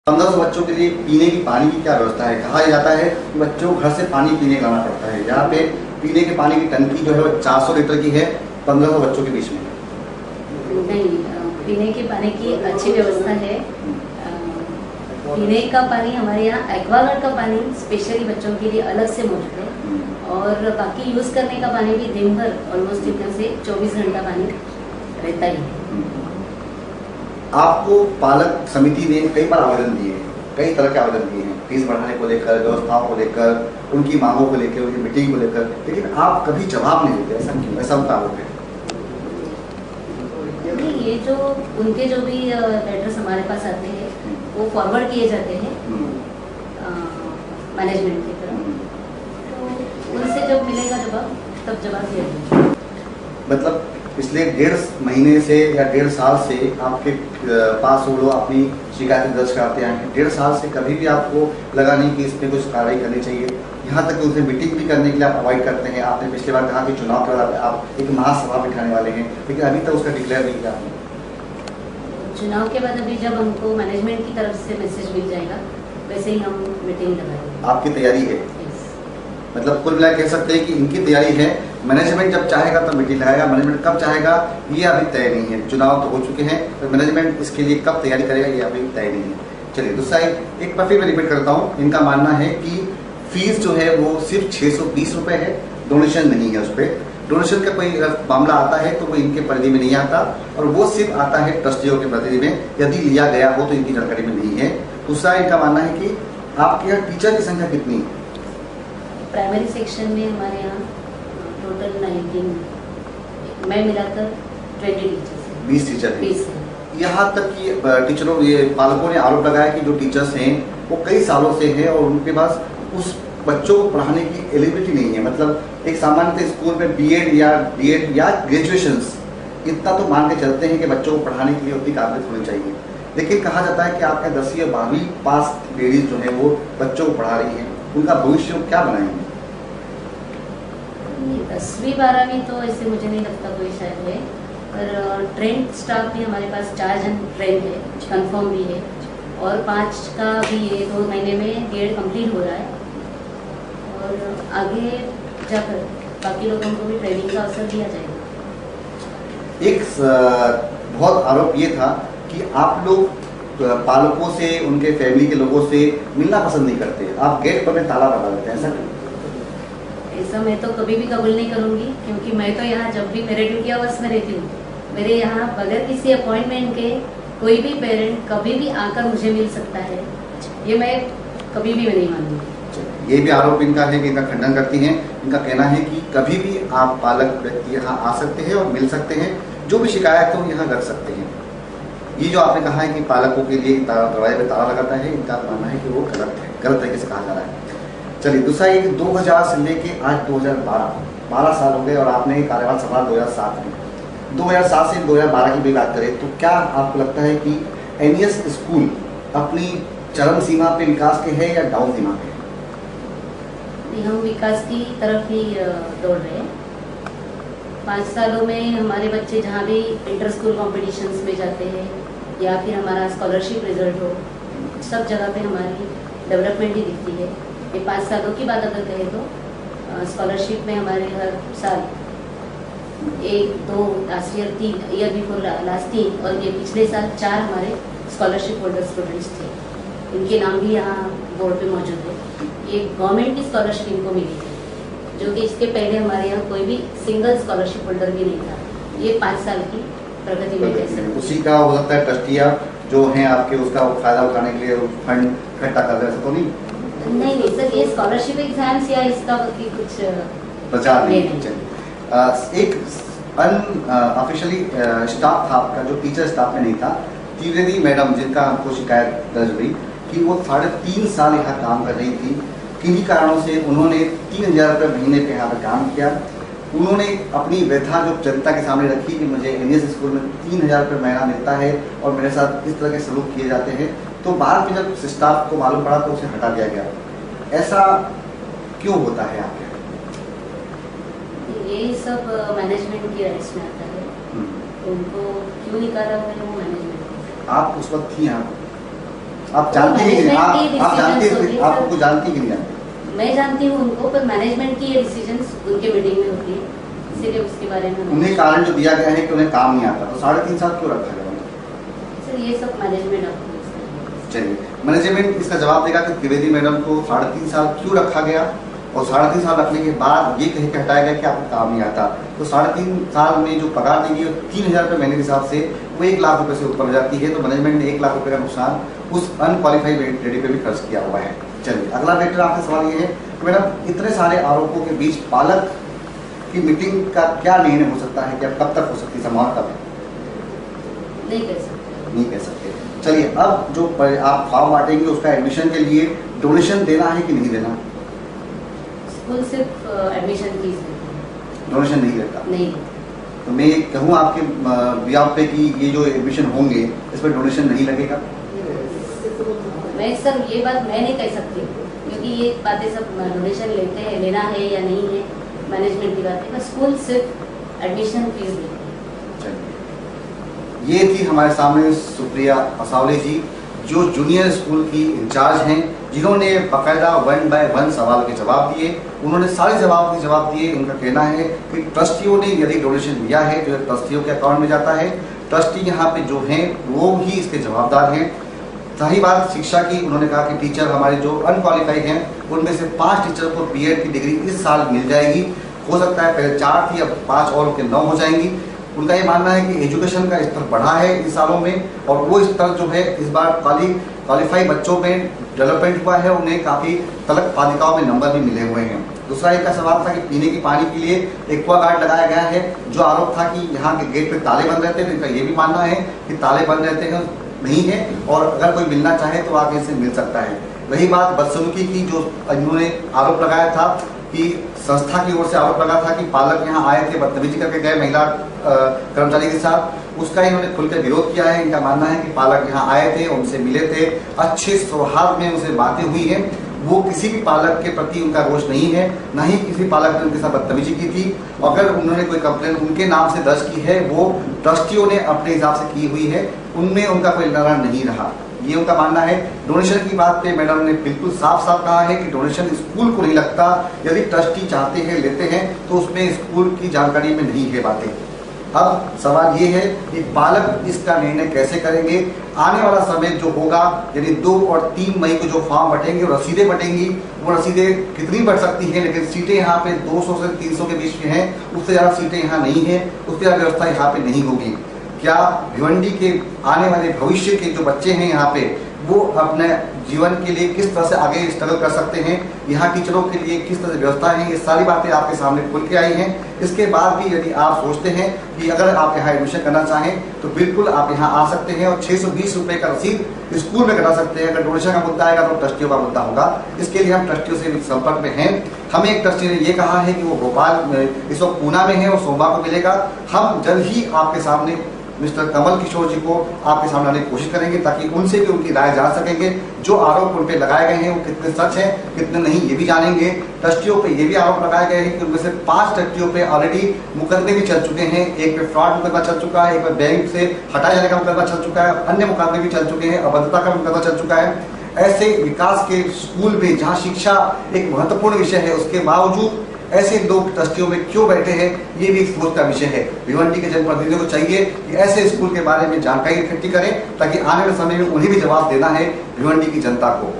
1500 बच्चों के लिए पीने की पानी की क्या व्यवस्था है? कहा जाता है कि बच्चों को घर से पानी पीने लाना पड़ता है। यहाँ पे पीने के पानी की टंकी जो है वो 400 लीटर की है 1500 बच्चों के बीच में। नहीं, पीने के पानी की अच्छी व्यवस्था है। पीने का पानी हमारे यहाँ एक्वागार्ड का पानी स्पेशली बच्चों के लिए अलग से मौजूद है और बाकी यूज़ करने का पानी भी दिन भर ऑलमोस्ट इतना से 24 घंटा पानी रहता ही है। आपको पालक समिति ने कई बार आवेदन दिए हैं, कई तरह के आवेदन दिए हैं, फीस बढ़ाने को लेकर, व्यवस्थाओं को लेकर, उनकी मांगों को लेकर, उनकी मीटिंग को लेकर, लेकिन आप कभी जवाब नहीं देते। ऐसा क्यों? ऐसा उनका आरोप है। ये जो उनके जो भी लेटर्स हमारे पास आते हैं वो फॉरवर्ड किए जाते हैं मैनेजमेंट की तरफ, तो उनसे जब मिलेगा जवाब तब जवाब दिया जाएगा। मतलब पिछले 1.5 महीने से या 1.5 साल से आपके पास वो लोग अपनी शिकायतें दर्ज कराते हैं। 1.5 साल से कभी भी आपको लगा नहीं कि इस पर कुछ कार्रवाई करनी चाहिए? यहाँ तक कि उनसे मीटिंग भी करने के लिए आप अवॉइड करते हैं। आपने पिछली बार कहा कि चुनाव के बाद आप एक महासभा बिठाने वाले हैं, लेकिन अभी तक उसका डिक्लेयर नहीं किया आपने। चुनाव के बाद अभी जब हमको मैनेजमेंट की तरफ से मैसेज मिल जाएगा वैसे ही हम मीटिंग लगाएंगे। आपकी तैयारी है? मतलब कुल मिला कह सकते हैं कि इनकी तैयारी है। मैनेजमेंट जब चाहेगा तब मीटिंग लगाएगा, मैनेजमेंट कब चाहेगा ये अभी तय नहीं है। चुनाव तो हो चुके हैं, तो मैनेजमेंट इसके लिए कब तैयारी करेगा ये अभी तय नहीं है। चलिए दूसरा एक बार फिर मैं रिपीट करता हूँ। इनका मानना है कि फीस जो है वो सिर्फ 620 रुपये है, डोनेशन नहीं है। उस पर डोनेशन का कोई मामला आता है तो वो इनके परिधि में नहीं आता, और वो सिर्फ आता है ट्रस्टियों के परिधि में, यदि लिया गया हो तो इनकी जानकारी में नहीं है। दूसरा इनका मानना है कि आपके यहाँ टीचर की संख्या कितनी है? प्राइमरी सेक्शन में हमारे यहाँ टोटल 19 मैं मिलाकर 20 टीचर्स हैं। 20 टीचर हैं। 20 हैं। यहाँ तक कि टीचरों ये पालकों ने आरोप लगाया कि जो टीचर्स हैं वो कई सालों से हैं और उनके पास उस बच्चों को पढ़ाने की एलिजिबिलिटी नहीं है। मतलब एक सामान्यतः स्कूल में बीएड या डीएड या ग्रेजुएशंस इतना तो मान के चलते हैं कि बच्चों को पढ़ाने के लिए उतनी काबिलियत होनी चाहिए, लेकिन कहा जाता है कि आपके 10वीं और 12वीं पास लेडीज जो है वो बच्चों को पढ़ा रही हैं। उनका भविष्य क्या बनाएंगे? 10वीं 12वीं तो ऐसे मुझे नहीं लगता कोई शायद है, पर ट्रेंड स्टाफ भी हमारे पास 4 जन ट्रेंड है, कंफर्म भी है, और 5 का भी ये 2 महीने में बीएड कंप्लीट हो रहा है, और आगे जाकर बाकी लोगों को भी ट्रेनिंग का अवसर दिया जाएगा। एक बहुत आरोप ये था कि आप लोग पालकों से, उनके फैमिली के लोगों से मिलना पसंद नहीं करते, आप गेट पर में ताला लगा देते हैं। ऐसा क्यों? ऐसा मैं तो कभी भी कबूल नहीं करूंगी, क्योंकि मैं तो यहाँ जब भी मेरे ड्यूटी आवर्स में रहती हूँ, मेरे यहाँ बगैर किसी अपॉइंटमेंट के कोई भी पेरेंट कभी भी आकर मुझे मिल सकता है। ये मैं कभी भी नहीं मानूंगी। ये भी आरोप इनका है कि इनका खंडन करती हैं। इनका कहना है कि कभी भी आप पालक व्यक्ति यहाँ आ सकते हैं और मिल सकते हैं, जो भी शिकायत हो यहाँ कर सकते हैं। ये जो आपने कहा है कि पालकों के लिए दरवाजे पे ताला लगाता है, इनका मानना है कि वो गलत है, गलत तरीके से कहा जा रहा है। चलिए दूसरा ये 2000 से लेके आज 12 साल हो गए और आपने कार्यभार संभाला 2007 में। 2007 से 2012 की भी बात करें तो क्या आपको लगता है कि एनईएस स्कूल अपनी चरम सीमा पे विकास के है या डाउन सीमा पे? हम विकास की तरफ ही दौड़ रहे हैं। 5 सालों में हमारे बच्चे जहाँ भी इंटर स्कूल कॉम्पिटिशन्स में जाते हैं या फिर हमारा स्कॉलरशिप रिजल्ट हो, सब जगह पे हमारी डेवलपमेंट ही दिखती है। ये 5 सालों की बात अगर कहें तो स्कॉलरशिप में हमारे हर साल 1, 2, last year 3, year before last 3 और ये पिछले साल 4 हमारे स्कॉलरशिप होल्डर स्टूडेंट्स थे। इनके नाम भी यहाँ बोर्ड पे मौजूद है। ये गवर्नमेंट की स्कॉलरशिप इनको मिली है, जो कि इसके पहले हमारे यहाँ कोई भी सिंगल स्कॉलरशिप होल्डर भी नहीं था। ये 5 साल की प्रगति में जैसे उसी का हो सकता है ट्रस्टियाँ जो हैं आपके उसका फायदा उठाने के लिए फंड इकट्ठा कर रहे हैं, तो नहीं सर, ये स्कॉलरशिप एग्जाम्स या इसका कुछ प्रचार नहीं। एक अनऑफिशियली स्टाफ था आपका जो टीचर स्टाफ में नहीं था, त्रिवेदी मैडम, जिनका हमको शिकायत दर्ज हुई कि वो 3.5 साल यहाँ काम कर रही थी। किन्हीं कारणों से उन्होंने 3000 रुपये महीने पे यहाँ पर काम किया। उन्होंने अपनी व्यथा जो जनता के सामने रखी कि मुझे एनईएस स्कूल में 3000 रुपये महीना मिलता है और मेरे साथ इस तरह के सलूक किए जाते हैं, तो बाद में जब स्टाफ को मालूम पड़ा तो उसे हटा दिया गया। ऐसा क्यों होता है आपके? ये सब मैनेजमेंट की राइट्स में आता है। उनको क्यों निकाला हुआ है वो मैनेजमेंट। आप उस वक्त थी यहाँ? आप जानती ही नहीं, आप जानती होती हैं, है, आप उनको जानती ही नहीं जानती। मैं जानती हूँ उनको, पर मैनेजमेंट की ये डिसीजंस उनके मीटिंग में होती है, इसीलिए उसके बारे में उन्हें कारण जो दिया गया है कि उन्हें काम नहीं आता, तो 3.5 साल क्यों रखा गया? सर ये सब मैनेजमेंट। चलिए, मैनेजमेंट इसका जवाब देगा कि त्रिवेदी मैडम को 3.5 साल क्यों रखा गया, और 3.5 साल रखने के बाद ये कह के हटाया गया कि आपको काम नहीं आता। तो 3.5 साल में जो पगार देगी 3,000 रुपये महीने के हिसाब से वो 1 लाख रुपये से ऊपर हो जाती है। तो मैनेजमेंट ने 1 लाख रुपये का नुकसान उस अनक्वालिफाइड लेडी पे भी खर्च किया हुआ है। चलिए, अगला बेटर आपसे सवाल ये है कि मैडम इतने सारे आरोपों के बीच पालक की मीटिंग का क्या निर्णय हो सकता है, क्या कब तक हो सकती है, समाप्त कब? नहीं कह सकते। नहीं कह सकते। चलिए, अब जो आप फॉर्म बांटेंगे उसका एडमिशन के लिए डोनेशन देना है कि नहीं देना? स्कूल सिर्फ एडमिशन फीस देती है, डोनेशन नहीं देता। नहीं। तो मैं कहूँ आपके बिहाफ पे कि ये जो एडमिशन होंगे इसमें डोनेशन नहीं लगेगा? मैं सर ये बात मैं नहीं कह सकती, क्योंकि ये बातें सब डोनेशन लेते हैं, लेना है या नहीं है मैनेजमेंट की बात है। स्कूल सिर्फ एडमिशन फीस देती है। ये थी हमारे सामने सुप्रिया असावले जी, जो जूनियर स्कूल की इंचार्ज हैं, जिन्होंने बाकायदा 1 बाय 1 सवाल के जवाब दिए। उन्होंने सारे जवाब दिए। उनका कहना है कि ट्रस्टियों ने यदि डोनेशन दिया है जो ट्रस्टियों के अकाउंट में जाता है, ट्रस्टी यहाँ पे जो हैं वो ही इसके जवाबदार हैं। सही बात शिक्षा की, उन्होंने कहा कि टीचर हमारे जो अनक्वालिफाइड हैं उनमें से 5 टीचर को बीएड की डिग्री इस साल मिल जाएगी। हो सकता है पहले 4 थी, अब 5 और के 9 हो जाएंगी। उनका ये मानना है कि एजुकेशन का स्तर बढ़ा है इस सालों में, और वो स्तर जो है इस बार क्वालिफाई बच्चों में डेवलपमेंट हुआ है, उन्हें काफ़ी तलक पालिकाओं में नंबर भी मिले हुए हैं। दूसरा एक का सवाल था कि पीने की पानी के लिए एक्वागार्ड लगाया गया है। जो आरोप था कि यहाँ के गेट पे ताले बंद रहते हैं, इनका ये भी मानना है कि ताले बंद रहते हैं नहीं है, और अगर कोई मिलना चाहे तो आगे से मिल सकता है। रही बात बदसलूकी की, जो इन्होंने आरोप लगाया था कि संस्था की ओर से आरोप लगा था कि पालक यहाँ आए थे, बदतमीजी करके गए महिला कर्मचारी के साथ, उसका इन्होंने खुलकर विरोध किया है। इनका मानना है कि पालक यहाँ आए थे, उनसे मिले थे, अच्छे सौहार्द में उनसे बातें हुई हैं, वो किसी भी पालक के प्रति उनका रोष नहीं है, ना ही किसी पालक ने उनके साथ बदतमीजी की थी। अगर उन्होंने कोई कंप्लेन उनके नाम से दर्ज की है वो ट्रस्टियों ने अपने हिसाब से की हुई है, उनमें उनका कोई लड़ा नहीं रहा, ये उनका मानना है। डोनेशन की बात पे मैडम ने बिल्कुल साफ साफ कहा है कि डोनेशन स्कूल को नहीं लगता, यदि ट्रस्टी चाहते हैं लेते हैं तो उसमें स्कूल की जानकारी में नहीं है बातें। अब सवाल ये है कि पालक इसका निर्णय कैसे करेंगे। आने वाला समय जो होगा, यानी 2 और 3 मई को जो फॉर्म बटेंगे, रसीदें बटेंगी, वो रसीदें कितनी बढ़ सकती हैं, लेकिन सीटें यहाँ पे 200 से 300 के बीच में हैं, उससे ज़्यादा सीटें यहाँ नहीं है, उससे ज़्यादा व्यवस्था यहाँ पे नहीं होगी। क्या भिवंडी के आने वाले भविष्य के जो बच्चे हैं यहाँ पे, वो अपने जीवन के लिए किस तरह से आगे स्ट्रगल कर सकते हैं, यहाँ टीचरों के लिए किस तरह से व्यवस्था है, ये सारी बातें आपके सामने खुल के आई हैं। इसके बाद भी यदि आप सोचते हैं कि अगर आप यहाँ एडमिशन करना चाहें तो बिल्कुल आप यहाँ आ सकते हैं, और 620 रुपये का रसीद स्कूल में कटा सकते हैं। अगर डोनेशन का मुद्दा आएगा तो ट्रस्टियों का मुद्दा होगा, इसके लिए हम ट्रस्टियों से संपर्क में हैं। हमें एक ट्रस्टी ने ये कहा है कि वो भोपाल इस वक्त पूना में है और सोमवार को मिलेगा। हम जल्द ही आपके सामने मिस्टर कमल किशोर जी को आपके सामने आने की कोशिश करेंगे, ताकि उनसे भी उनकी राय जान सकेंगे। जो आरोप उन पे लगाए गए हैं वो कितने सच हैं कितने नहीं, ये भी जानेंगे। ट्रस्टियों पे ये भी आरोप लगाए गए हैं कि उनमें से 5 ट्रस्टियों पे ऑलरेडी मुकदमे भी चल चुके हैं। एक पे फ्रॉड मुकदमा चल चुका है, एक पे बैंक से हटाए जाने का मुकदमा चल चुका है, अन्य मुकदमे भी चल चुके हैं, अभद्रता का मुकदमा चल चुका है। ऐसे विकास के स्कूल में जहाँ शिक्षा एक महत्वपूर्ण विषय है, उसके बावजूद ऐसे लोग ट्रस्टियों में क्यों बैठे हैं, ये भी एक सोच का विषय है। भिवंडी के जनप्रतिनिधियों को चाहिए कि ऐसे स्कूल के बारे में जानकारी इकट्ठी करें, ताकि आने वाले समय में उन्हें भी जवाब देना है भिवंडी की जनता को।